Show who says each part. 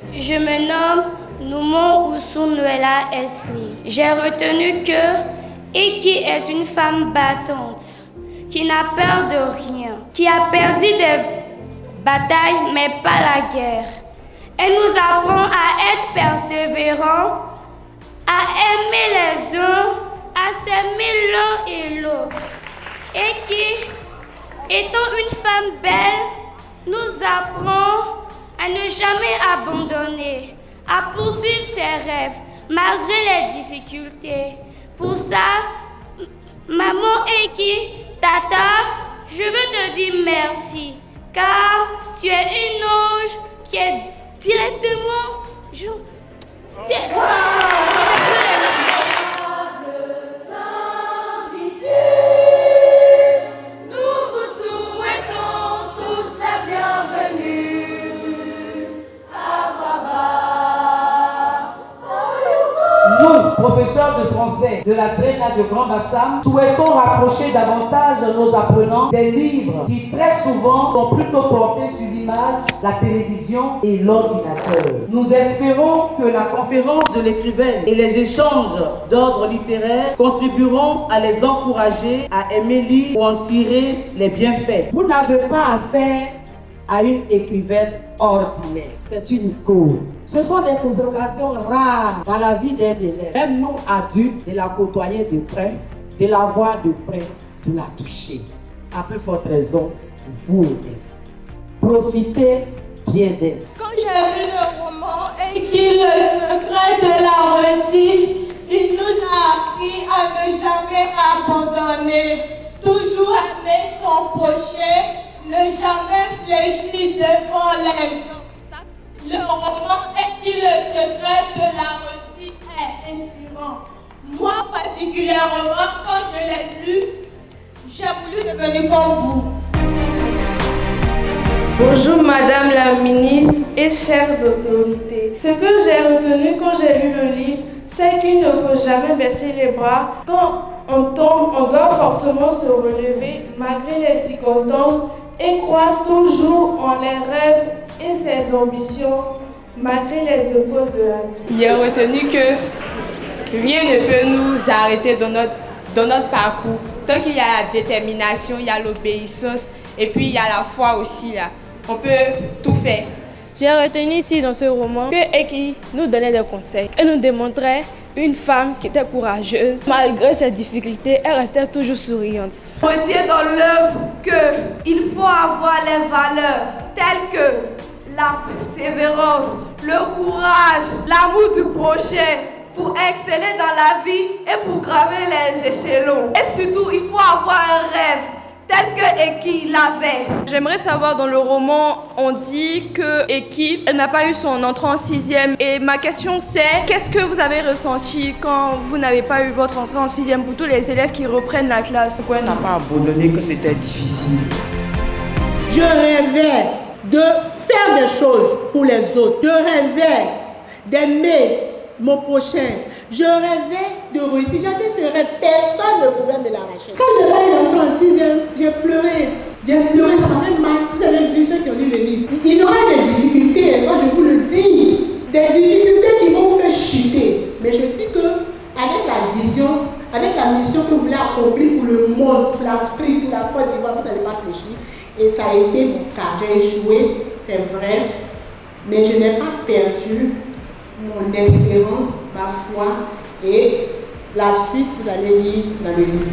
Speaker 1: Je me nomme Noumon Oussou-Nuela Esli. J'ai retenu que Eki est une femme battante, qui n'a peur de rien, qui a perdu des batailles mais pas la guerre. Elle nous apprend à être persévérants, à aimer les uns, à s'aimer l'un et l'autre. Eki, étant une femme belle, nous apprend à ne jamais abandonner, à poursuivre ses rêves malgré les difficultés. Pour ça, maman Eki, tata, je veux te dire merci, car tu es une ange qui est directement...
Speaker 2: Nous, professeurs de français de la Tréna de Grand Bassam, souhaitons rapprocher davantage nos apprenants des livres qui très souvent sont plutôt portés sur l'image, la télévision et l'ordinateur. Nous espérons que la conférence de l'écrivaine et les échanges d'ordre littéraire contribueront à les encourager à aimer lire ou en tirer les bienfaits.
Speaker 3: Vous n'avez pas affaire à une écrivaine ordinaire. C'est une icône. Ce sont des convocations rares dans la vie d'un élève. Même nous, adultes, de la côtoyer de près, de la voir de près, de la toucher. À plus forte raison, vous, élèves. Profitez bien d'elle.
Speaker 4: Quand j'ai lu le roman Eki, le secret de la réussite, il nous a appris à ne jamais abandonner, toujours aimer son prochain, ne jamais fléchir devant les obstacles. Le roman Eki, le secret de la réussite est inspirant. Moi particulièrement, quand je l'ai lu, j'ai voulu devenir comme vous.
Speaker 5: Bonjour Madame la ministre et chères autorités. Ce que j'ai retenu quand j'ai lu le livre, c'est qu'il ne faut jamais baisser les bras. Quand on tombe, on doit forcément se relever malgré les circonstances et croire toujours en les rêves et ses ambitions malgré les épreuves de la vie.
Speaker 6: J'ai retenu que rien ne peut nous arrêter dans notre parcours. Tant qu'il y a la détermination, il y a l'obéissance et puis il y a la foi aussi là. On peut tout faire.
Speaker 5: J'ai retenu ici dans ce roman que Eki nous donnait des conseils. Elle nous démontrait une femme qui était courageuse. Malgré ses difficultés, elle restait toujours souriante.
Speaker 7: Retiens dans l'œuvre qu'il faut avoir les valeurs telles que la persévérance, le courage, l'amour du prochain pour exceller dans la vie et pour graver les échelons. Et surtout, il faut avoir un rêve tel que Eki l'avait.
Speaker 6: J'aimerais savoir, dans le roman, on dit que Eki, elle n'a pas eu son entrée en 6e. Et ma question c'est, qu'est-ce que vous avez ressenti quand vous n'avez pas eu votre entrée en 6e pour tous les élèves qui reprennent la classe?
Speaker 8: Pourquoi elle n'a pas abandonné que c'était difficile?
Speaker 9: Je rêvais de faire des choses pour les autres. Je rêvais d'aimer mon prochain. Je rêvais de réussir. J'avais ce rêve, personne ne pouvait me l'arracher. Quand je vais rentrer en 6e, j'ai pleuré. J'ai pleuré, ça m'a fait mal. Vous avez vu ceux qui ont lu le livre. Il y aura des difficultés, ça je vous le dis. Des difficultés qui vont vous faire chuter. Mais je dis que avec la vision, avec la mission que vous voulez accomplir pour le monde, pour l'Afrique, pour la Côte d'Ivoire, vous n'allez pas fléchir. Et ça a été mon cas. J'ai échoué, c'est vrai. Mais je n'ai pas perdu mon espérance, ma foi, et la suite, vous allez lire dans le livre.